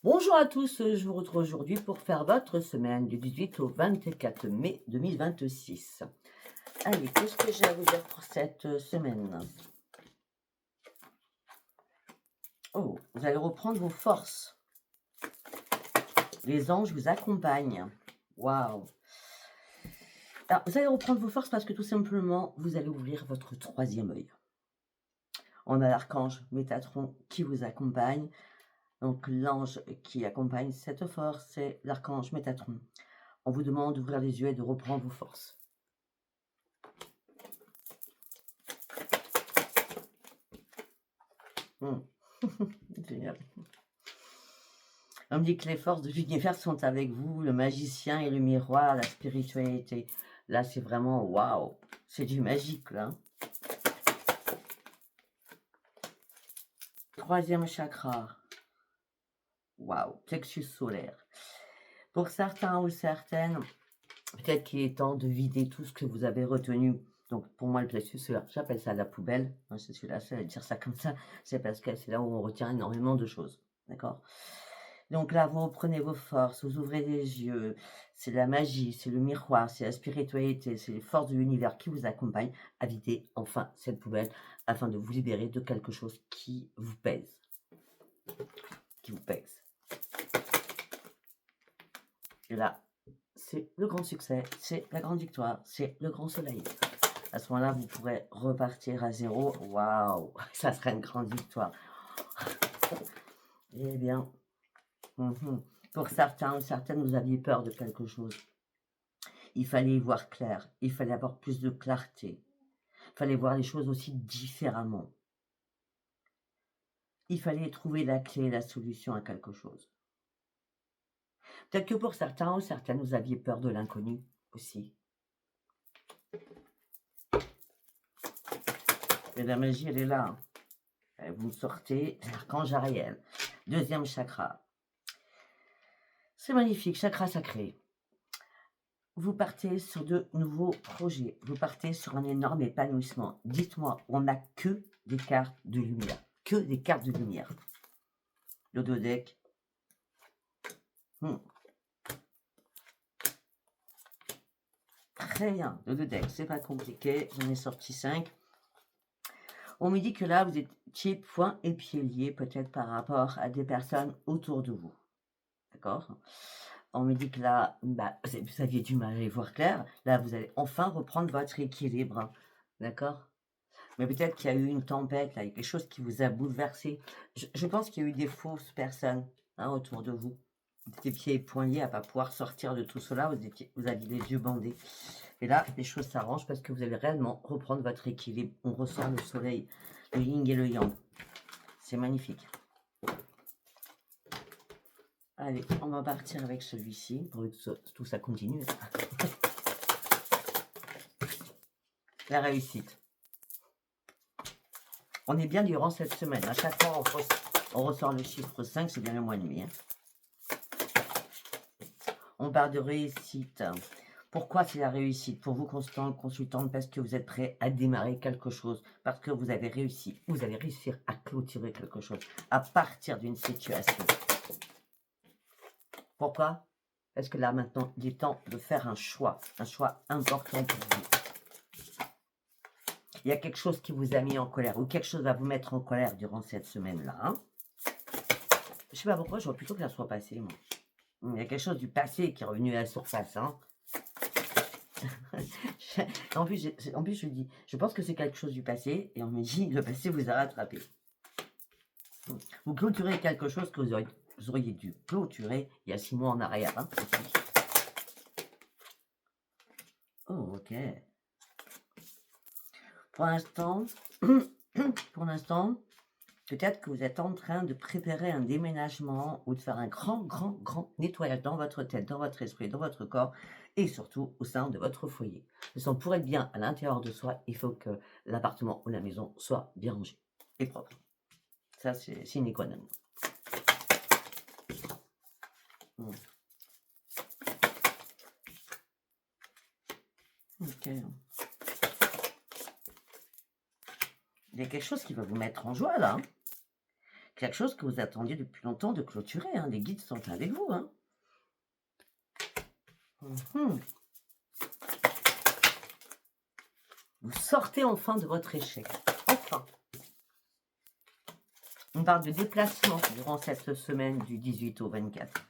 Bonjour à tous, je vous retrouve aujourd'hui pour faire votre semaine du 18 au 24 mai 2026. Allez, qu'est-ce que j'ai à vous dire pour cette semaine? Oh, vous allez reprendre vos forces. Les anges vous accompagnent. Waouh! Alors, vous allez reprendre vos forces parce que tout simplement, vous allez ouvrir votre troisième œil. On a l'archange Métatron qui vous accompagne. Donc, l'ange qui accompagne cette force, c'est l'archange Métatron. On vous demande d'ouvrir les yeux et de reprendre vos forces. Génial. On me dit que les forces de l'univers sont avec vous, le magicien et le miroir, la spiritualité. Là, c'est vraiment waouh, c'est du magique là. Troisième chakra, waouh, plexus solaire. Pour certains ou certaines, peut-être qu'il est temps de vider tout ce que vous avez retenu. Donc, pour moi, le plexus solaire, j'appelle ça la poubelle. Je suis la seule à dire ça comme ça. C'est parce que c'est là où on retient énormément de choses. D'accord? Donc là, vous reprenez vos forces, vous ouvrez les yeux. C'est la magie, c'est le miroir, c'est la spiritualité, c'est les forces de l'univers qui vous accompagnent à vider enfin cette poubelle afin de vous libérer de quelque chose qui vous pèse. Qui vous pèse. Et là, c'est le grand succès, c'est la grande victoire, c'est le grand soleil. À ce moment-là, vous pourrez repartir à zéro. Waouh, ça serait une grande victoire. Eh bien, pour certains ou certaines, vous aviez peur de quelque chose. Il fallait y voir clair, il fallait avoir plus de clarté, il fallait voir les choses aussi différemment. Il fallait trouver la clé, la solution à quelque chose. Peut-être que pour certains ou certaines, vous aviez peur de l'inconnu aussi. Et la magie, elle est là. Vous me sortez l'archange Ariel. Deuxième chakra. C'est magnifique, chakra sacré. Vous partez sur de nouveaux projets. Vous partez sur un énorme épanouissement. Dites-moi, on n'a que des cartes de lumière. Que des cartes de lumière. Le dos deck. Très bien, le deux deck, c'est pas compliqué. J'en ai sorti 5. On me dit que là, vous étiez point et pieds liés, peut-être par rapport à des personnes autour de vous. D'accord? On me dit que là, vous aviez du mal à y voir clair. Là, vous allez enfin reprendre votre équilibre. D'accord? Mais peut-être qu'il y a eu une tempête, là, il y a quelque chose qui vous a bouleversé. Je pense qu'il y a eu des fausses personnes autour de vous. Vous étiez pieds et poings liés à ne pas pouvoir sortir de tout cela. Vous aviez les yeux bandés. Et là, les choses s'arrangent parce que vous allez réellement reprendre votre équilibre. On ressent le soleil, le yin et le yang. C'est magnifique. Allez, on va partir avec celui-ci pour que tout ça continue. La réussite. On est bien durant cette semaine. À chaque fois, on ressort le chiffre 5, c'est bien le mois de mai. On parle de réussite. Pourquoi c'est la réussite? Pour vous, consultante, parce que vous êtes prêt à démarrer quelque chose, parce que vous avez réussi. Vous allez réussir à clôturer quelque chose, à partir d'une situation. Pourquoi? Parce que là, maintenant, il est temps de faire un choix important pour vous. Il y a quelque chose qui vous a mis en colère, ou quelque chose va vous mettre en colère durant cette semaine-là. Je sais pas pourquoi, j'aurais plutôt que ça soit passé, moi. Il y a quelque chose du passé qui est revenu à la surface, en plus, je dis, je pense que c'est quelque chose du passé, et on me dit, le passé vous a rattrapé. Vous clôturez quelque chose que vous auriez dû clôturer il y a 6 mois en arrière. Oh, ok. Pour l'instant, peut-être que vous êtes en train de préparer un déménagement ou de faire un grand nettoyage dans votre tête, dans votre esprit, dans votre corps et surtout au sein de votre foyer. Mais pour être bien à l'intérieur de soi, il faut que l'appartement ou la maison soit bien rangé et propre. Ça, c'est une économie. Ok. Il y a quelque chose qui va vous mettre en joie là. quelque chose que vous attendiez depuis longtemps de clôturer, hein. Les guides sont avec vous, hein. Mhm. Vous sortez enfin de votre échec. Enfin. On parle de déplacement durant cette semaine du 18 au 24.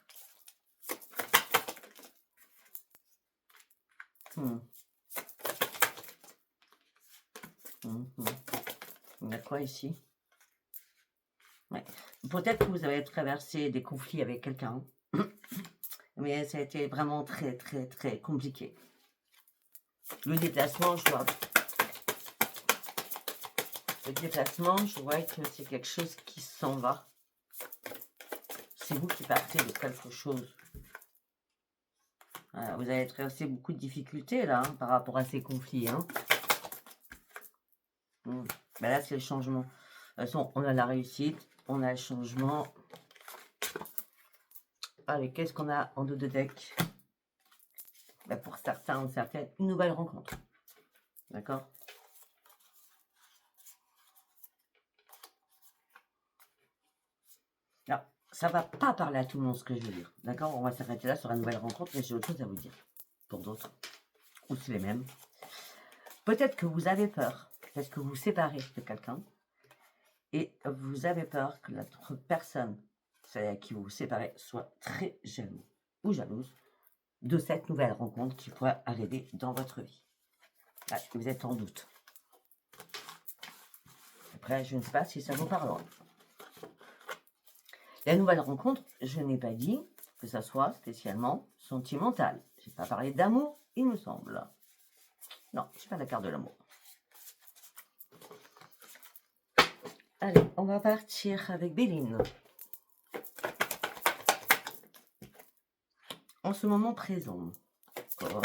Hmm. Il y a quoi ici? Ouais. Peut-être que vous avez traversé des conflits avec quelqu'un, mais ça a été vraiment très, très, très compliqué. Le déplacement, je vois. Le déplacement, je vois que c'est quelque chose qui s'en va. C'est vous qui partez de quelque chose. Voilà, vous avez traversé beaucoup de difficultés là, hein, par rapport à ces conflits. Hein. Ben là, c'est le changement. De toute façon, on a la réussite, on a le changement. Allez, qu'est-ce qu'on a en dos de deck? Ben, pour certains ou certaines, une nouvelle rencontre. D'accord? Alors, ça va pas parler à tout le monde ce que je veux dire. D'accord? On va s'arrêter là sur la nouvelle rencontre, mais j'ai autre chose à vous dire. Pour d'autres. Ou c'est les mêmes. Peut-être que vous avez peur. Peut-être que vous vous séparez de quelqu'un. Et vous avez peur que l'autre personne, celle à qui vous vous séparez, soit très jaloux ou jalouse de cette nouvelle rencontre qui pourrait arriver dans votre vie. Là, vous êtes en doute. Après, je ne sais pas si ça vous parlera. La nouvelle rencontre, je n'ai pas dit que ça soit spécialement sentimental. Je n'ai pas parlé d'amour, il me semble. Non, je n'ai pas la carte de l'amour. Allez, on va partir avec Béline. En ce moment présent, d'accord,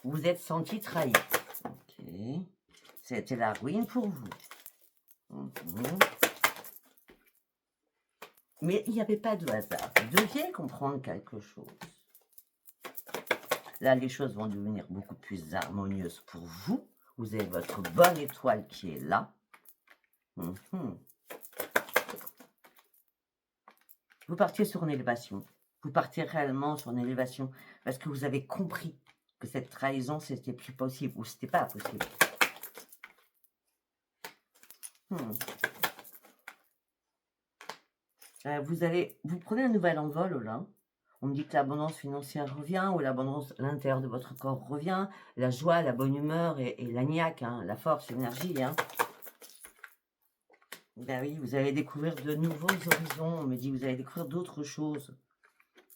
vous êtes senti trahi. Ok. C'était la ruine pour vous. Mais il n'y avait pas de hasard. Vous deviez comprendre quelque chose. Là, les choses vont devenir beaucoup plus harmonieuses pour vous. Vous avez votre bonne étoile qui est là. Vous partiez sur une élévation. Vous partez réellement sur une élévation parce que vous avez compris que cette trahison, c'était plus possible ou c'était pas possible. Vous prenez un nouvel envol là. On me dit que l'abondance financière revient ou l'abondance à l'intérieur de votre corps revient. La joie, la bonne humeur et la niaque, hein, la force, l'énergie. Hein. Ben oui, vous allez découvrir de nouveaux horizons. On me dit que vous allez découvrir d'autres choses.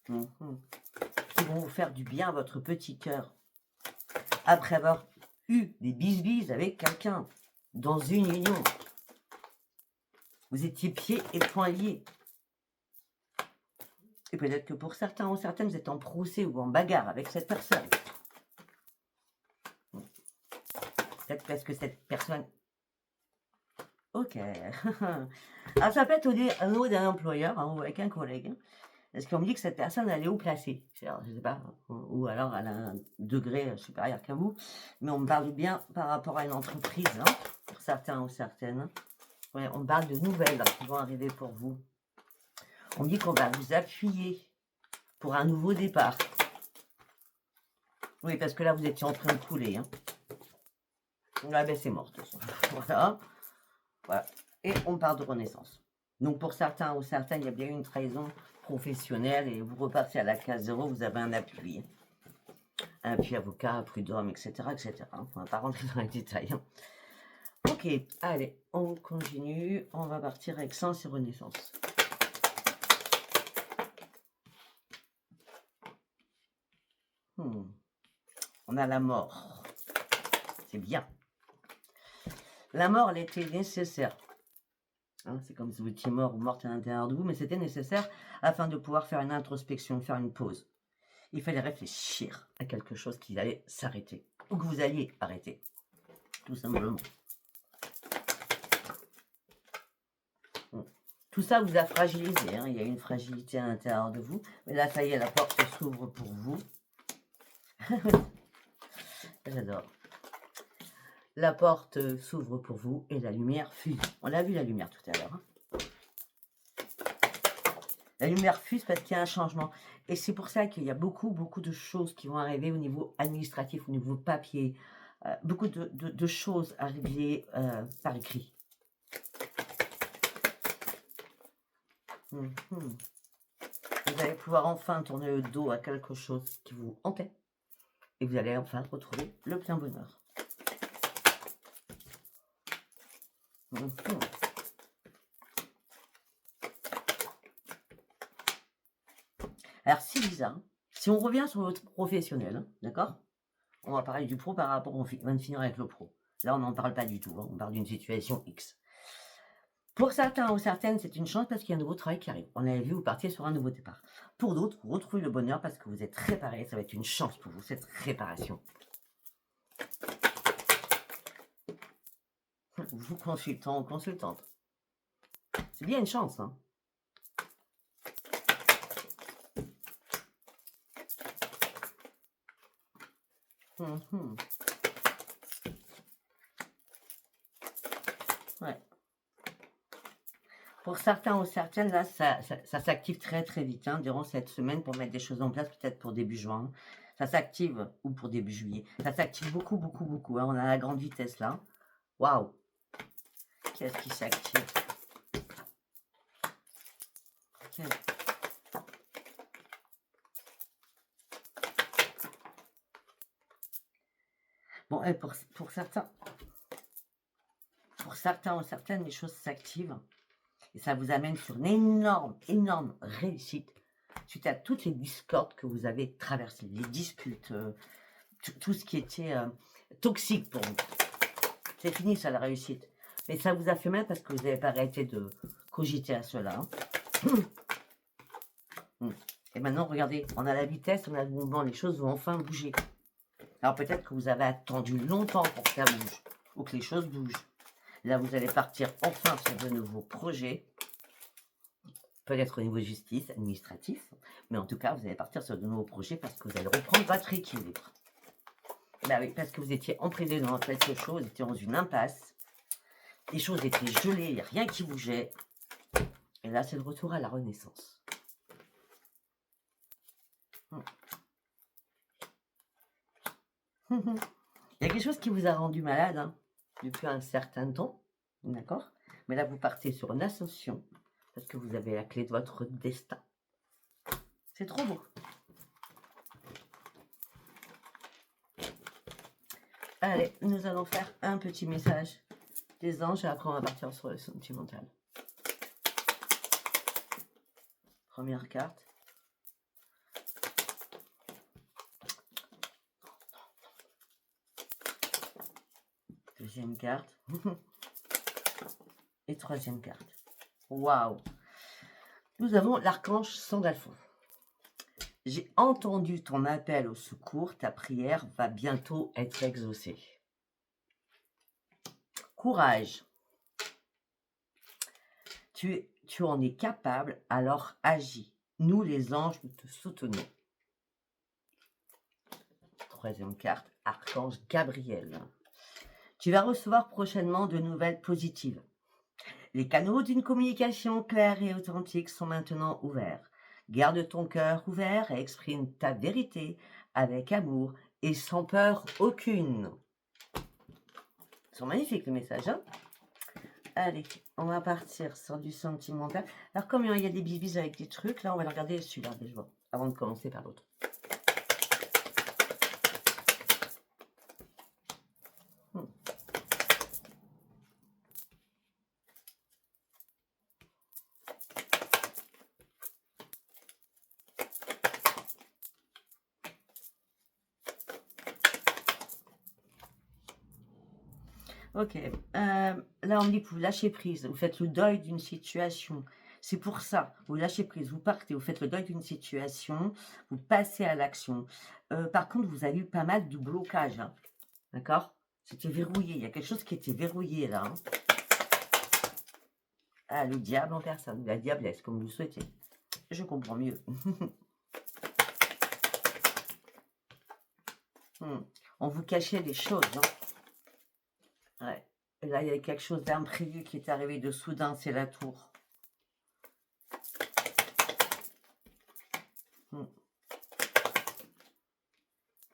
Qui vont vous faire du bien à votre petit cœur. Après avoir eu des bisbises avec quelqu'un dans une union. Vous étiez pieds et poings liés. Et peut-être que pour certains ou certaines, vous êtes en procès ou en bagarre avec cette personne. Peut-être parce que cette personne... Ok. Alors ça peut être au niveau d'un employeur hein, ou avec un collègue. Hein, parce qu'on me dit que cette personne, elle est haut placée. Alors, je ne sais pas. Ou alors elle a un degré supérieur qu'à vous. Mais on me parle bien par rapport à une entreprise. Hein, pour certains ou certaines. Ouais, on parle de nouvelles qui vont arriver pour vous. On dit qu'on va vous appuyer pour un nouveau départ. Oui, parce que là, vous étiez en train de couler. Hein. Ah ben, c'est mort. Voilà. Voilà. Et on parle de renaissance. Donc, pour certains ou certaines, il y a bien une trahison professionnelle et vous repartez à la case 0, vous avez un appui. Un appui avocat, un prud'homme, etc. etc. On ne va pas rentrer dans les détails. Hein. Ok, allez, on continue. On va partir avec sens et renaissance. On a la mort. C'est bien. La mort, elle était nécessaire. Hein, c'est comme si vous étiez mort ou morte à l'intérieur de vous, mais c'était nécessaire afin de pouvoir faire une introspection, faire une pause. Il fallait réfléchir à quelque chose qui allait s'arrêter, ou que vous alliez arrêter, tout simplement. Tout ça vous a fragilisé, hein. Il y a une fragilité à l'intérieur de vous, mais là, ça y est, la porte s'ouvre pour vous. J'adore. la porte s'ouvre pour vous et la lumière fuse. On a vu la lumière tout à l'heure. Hein. La lumière fuse parce qu'il y a un changement. Et c'est pour ça qu'il y a beaucoup de choses qui vont arriver au niveau administratif, au niveau papier. Beaucoup de choses arriver par écrit. Mhm. Vous allez pouvoir enfin tourner le dos à quelque chose qui vous hantait. Et vous allez enfin retrouver le plein bonheur. Mhm. Alors, c'est bizarre. Si on revient sur votre professionnel, hein, d'accord? On va parler du pro par rapport, on vient de finir avec le pro. Là, on n'en parle pas du tout. Hein, on parle d'une situation X. Pour certains ou certaines, c'est une chance parce qu'il y a un nouveau travail qui arrive. On avait vu, vous partiez sur un nouveau départ. Pour d'autres, vous retrouvez le bonheur parce que vous êtes réparé. Ça va être une chance pour vous, cette réparation. Vous consultant ou consultante. C'est bien une chance. Hein. Ouais. Pour certains ou certaines, là, ça s'active très vite hein, durant cette semaine pour mettre des choses en place, peut-être pour début juin. Ça s'active, ou pour début juillet. Ça s'active beaucoup. Hein. On a la grande vitesse là. Waouh! Qu'est-ce qui s'active? Bon, et pour certains ou certaines, les choses s'activent. Et ça vous amène sur une énorme réussite suite à toutes les discordes que vous avez traversées, les disputes, tout ce qui était toxique pour vous. C'est fini, ça, la réussite. Mais ça vous a fait mal parce que vous n'avez pas arrêté de cogiter à cela. Hein. Et maintenant, regardez, on a la vitesse, on a le mouvement, les choses vont enfin bouger. Alors peut-être que vous avez attendu longtemps pour que ça bouge, ou que les choses bougent. Là, vous allez partir enfin sur de nouveaux projets, peut-être au niveau justice, administratif, mais en tout cas, vous allez partir sur de nouveaux projets parce que vous allez reprendre votre équilibre. Bah oui, parce que vous étiez emprisonné dans quelque chose, vous étiez dans une impasse, les choses étaient gelées, il n'y a rien qui bougeait. Et là, c'est le retour à la renaissance. Il y a quelque chose qui vous a rendu malade hein, depuis un certain temps, d'accord? Mais là, vous partez sur une ascension parce que vous avez la clé de votre destin. C'est trop beau. Allez, nous allons faire un petit message des anges et après on va partir sur le sentimental. Première carte. Deuxième carte. Et troisième carte. Waouh! Nous avons l'archange Sandalphon. J'ai entendu ton appel au secours, ta prière va bientôt être exaucée. Courage. Tu en es capable, alors agis. Nous, les anges, nous te soutenons. Troisième carte, archange Gabriel. Tu vas recevoir prochainement de nouvelles positives. Les canaux d'une communication claire et authentique sont maintenant ouverts. Garde ton cœur ouvert et exprime ta vérité avec amour et sans peur aucune. Ils sont magnifiques les messages, hein? Allez, on va partir sur du sentimental. Alors comme il y a des bisbis avec des trucs, là on va regarder celui-là déjà, avant de commencer par l'autre. Ok, là on me dit que vous lâchez prise, vous faites le deuil d'une situation. C'est pour ça, vous lâchez prise, vous partez, vous faites le deuil d'une situation, vous passez à l'action. Par contre, vous avez eu pas mal de blocages, hein, d'accord? C'était verrouillé, il y a quelque chose qui était verrouillé là. Hein. Ah, le diable en personne, la diablesse, comme vous le souhaitez. Je comprends mieux. On vous cachait des choses, hein. Ouais. Et là, il y a quelque chose d'imprévu qui est arrivé de soudain, c'est la tour. Mm.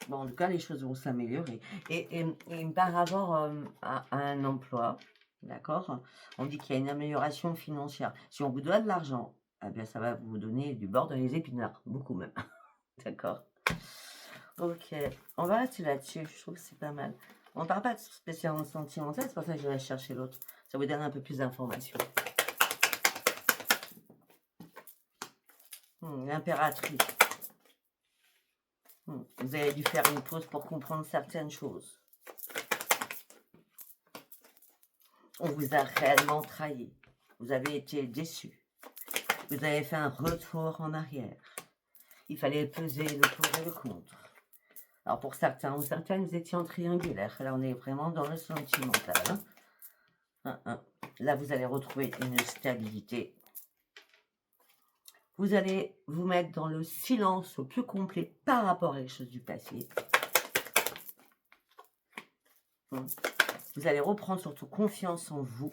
Bon, en tout cas, les choses vont s'améliorer. Et par rapport à un emploi, d'accord, on dit qu'il y a une amélioration financière. Si on vous doit de l'argent, eh bien, ça va vous donner du beurre dans les épinards, beaucoup même. D'accord. Ok, on va rester là-dessus, je trouve que c'est pas mal. On ne parle pas de spécialement sentimental, c'est pour ça que je vais chercher l'autre. Ça vous donne un peu plus d'informations. L'impératrice. Vous avez dû faire une pause pour comprendre certaines choses. On vous a réellement trahi. Vous avez été déçu. Vous avez fait un retour en arrière. Il fallait peser le pour et le contre. Alors pour certains ou certaines, vous étiez en triangulaire. Là, on est vraiment dans le sentimental. Là, vous allez retrouver une stabilité. Vous allez vous mettre dans le silence au plus complet par rapport à les choses du passé. Vous allez reprendre surtout confiance en vous.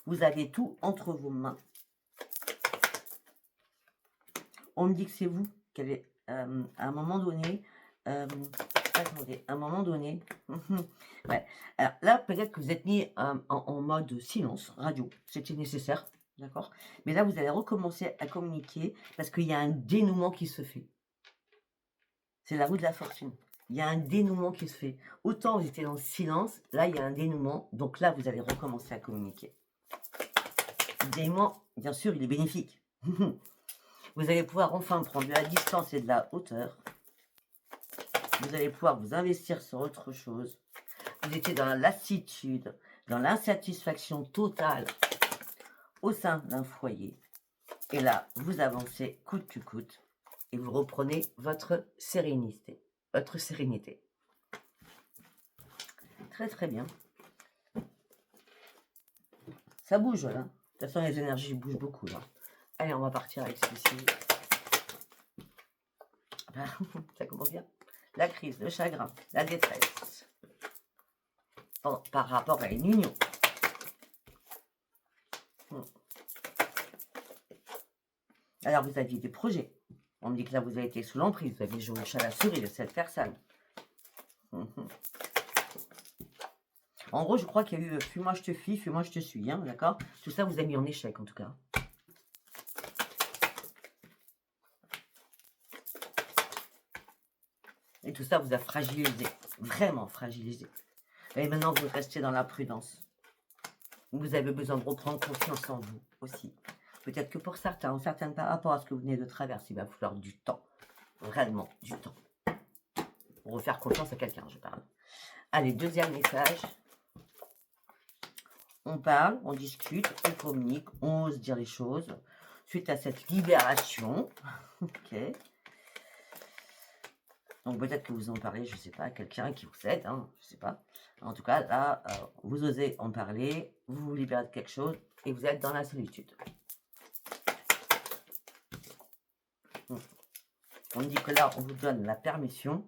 Vous avez tout entre vos mains. On me dit que c'est vous qui allez, à un moment donné, attendez, à un moment donné, ouais. Alors là, peut-être que vous êtes mis en mode silence, radio, c'était nécessaire, d'accord? Mais là, vous allez recommencer à communiquer parce qu'il y a un dénouement qui se fait. C'est la roue de la fortune. Il y a un dénouement qui se fait. Autant vous étiez dans le silence, là, il y a un dénouement, donc là, vous allez recommencer à communiquer. Le dénouement, bien sûr, il est bénéfique. Vous allez pouvoir enfin prendre de la distance et de la hauteur. Vous allez pouvoir vous investir sur autre chose. Vous étiez dans la lassitude, dans l'insatisfaction totale au sein d'un foyer. Et là, vous avancez coûte que coûte et vous reprenez votre sérénité. Votre sérénité. Très très bien. Ça bouge là. De toute façon, les énergies bougent beaucoup là. Allez, on va partir avec celui-ci. Ça commence bien. La crise, le chagrin, la détresse. Par rapport à une union. Alors, vous aviez des projets. On me dit que là, vous avez été sous l'emprise. Vous avez joué le chat à la souris de cette personne. En gros, je crois qu'il y a eu fuis-moi, je te fuis, fuis-moi, je te suis. Hein, d'accord? Tout ça vous a mis en échec, en tout cas. Et tout ça vous a fragilisé. Vraiment fragilisé. Et maintenant, vous restez dans la prudence. Vous avez besoin de reprendre confiance en vous aussi. Peut-être que pour certains ou certaines par rapport à ce que vous venez de traverser, il va falloir du temps. Réellement, du temps. Pour refaire confiance à quelqu'un, je parle. Allez, deuxième message. On parle, on discute, on communique, on ose dire les choses. Suite à cette libération, ok. Donc peut-être que vous en parlez, je ne sais pas, à quelqu'un qui vous aide, hein, je ne sais pas. En tout cas, là, vous osez en parler, vous vous libérez de quelque chose et vous êtes dans la solitude. On dit que là, on vous donne la permission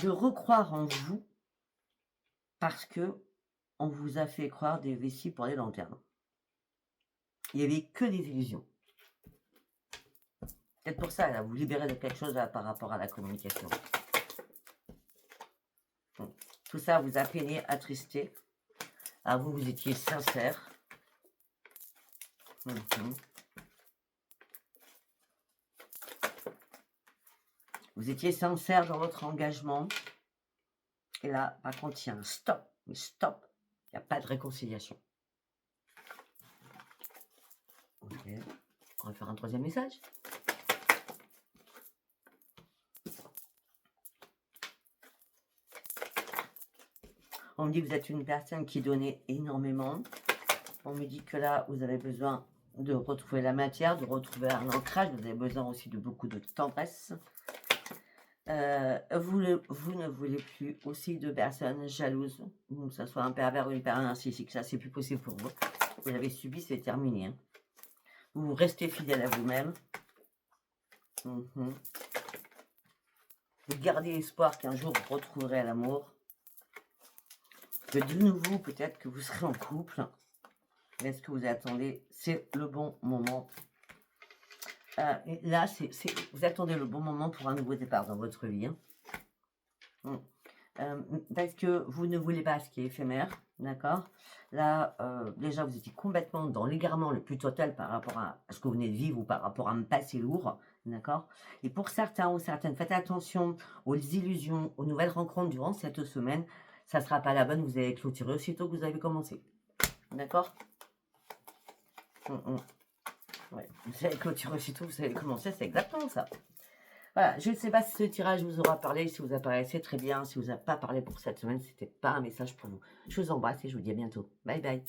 de recroire en vous parce que on vous a fait croire des vessies pour les lanternes. Il n'y avait que des illusions. Peut-être pour ça, là, vous libérez de quelque chose là, par rapport à la communication. Tout ça vous a peiné, attristé. À vous, vous étiez sincère. Vous étiez sincère dans votre engagement. Et là, par contre, il y a un stop. Mais stop. Il n'y a pas de réconciliation. Ok. On va faire un troisième message. On me dit que vous êtes une personne qui donnait énormément. On me dit que là, vous avez besoin de retrouver la matière, de retrouver un ancrage. Vous avez besoin aussi de beaucoup de tendresse. Vous ne voulez plus aussi de personnes jalouses, que ce soit un pervers ou une pervers narcissique. Ça, c'est plus possible pour vous. Vous l'avez subi, c'est terminé. Hein. Vous restez fidèle à vous-même. Vous gardez espoir qu'un jour vous retrouverez l'amour. Que de nouveau, peut-être que vous serez en couple. Mais ce que vous attendez, c'est le bon moment. Et là, vous attendez le bon moment pour un nouveau départ dans votre vie. Hein. Parce que vous ne voulez pas ce qui est éphémère, d'accord? Là, déjà, vous étiez complètement dans l'égarement le plus total par rapport à ce que vous venez de vivre ou par rapport à un passé lourd, d'accord? Et pour certains ou certaines, faites attention aux illusions, aux nouvelles rencontres durant cette semaine. Ça ne sera pas la bonne, vous allez clôturer aussitôt que vous avez commencé, d'accord? Ouais. Vous allez clôturer aussitôt que vous avez commencé, c'est exactement ça. Voilà, je ne sais pas si ce tirage vous aura parlé, si vous a parlé, c'est très bien. Si vous n'a pas parlé pour cette semaine, c'était pas un message pour vous. Je vous embrasse et je vous dis à bientôt. Bye bye.